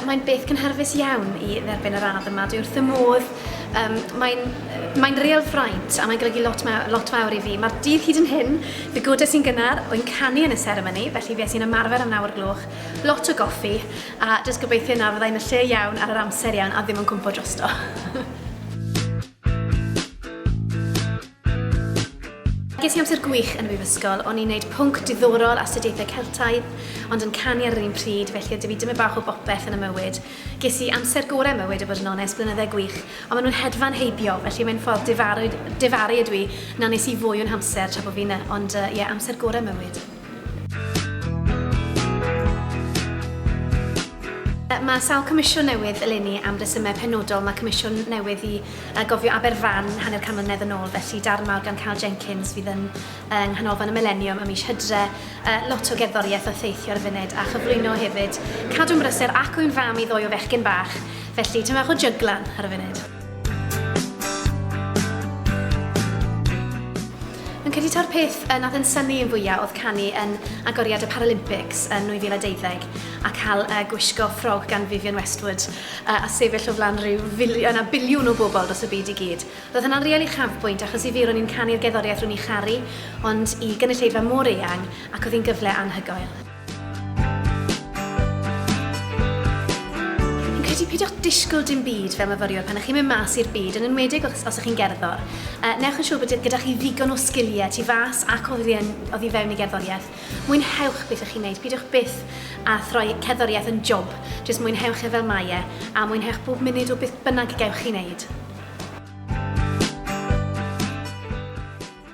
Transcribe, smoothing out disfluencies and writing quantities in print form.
Mae'n beth cynhyrfus iawn I dderbyn yr radd yma. Dwi wrth y modd. Mae'n real fraint a mae'n golygu lot fawr I fi. Mae'r dydd hyd yn hyn, fy godes i'n gynnar o'n canu yn y seremoni, felly fi eisiau ymarfer am 9 o'r gloch, lot o goffi, a jyst gobeithio na fyddai'n y lle iawn ar yr amser iawn a ddim yn cwmpo drosto. Ges I amser gwych yn y Brifysgol, o'n i'n gwneud pwnc diddorol astudiaethau Celtaidd, ond yn canu ar yr un pryd, felly oedd 'da fi dymed bach o bopeth yn y mywyd. Ges I amser gorau mywyd, o bod yn onest, blynydde gwych, ond maen nhw'n hedfan heibio, felly mae'n ffordd difaru ydw I na nes I fwy o'n amser tra bo fi yna, ond amser gorau mywyd. Mae sawl comisiwn newydd eleni am resymau penodol. Mae comisiwn newydd I gofio Aberfan hanner can mlynedd yn ôl, felly darn mawr gan Carl Jenkins fydd yn nghanolfan y mileniwm ym mis Hydre. Lot o gerddoriaeth o theithio ar y funud a chyflwyno hefyd cadw'n brysur ac wy'n fam I ddoi o fechgyn bach, felly tyma bach o jyglan ar y funud. Yn credu ta'r peth nath yn syni yn fwyaf oedd canu yn agoriad y Paralympics yn 2012 a cael gwisgo ffrog gan Vivienne Westwood a sefyll o flaen rhyw biliwn o bobl dros y byd I gyd. Roedd hynna'n rili chafbwynt achos I fi ro'n i'n canu'r gerddoriaeth rwy'n I charu, ond I gynulleidfa mor eang ac oedd hi'n gyfle anhygoel. Credu peidiwch disgwyl dim byd fel myfyriwr pan ych chi'n mynd mas i'r byd, yn enwedig os ych chi'n gerddor. Newch yn siŵr bod gyda chi ddigon o sgiliau tu fas ac oddi fewn I gerddoriaeth. Mwynhewch beth ych chi'n gwneud, peidiwch byth a throi cerddoriaeth yn job, jyst mwynhewch fel mae a mwynhewch bob munud o beth bynnag gewch chi'n gwneud.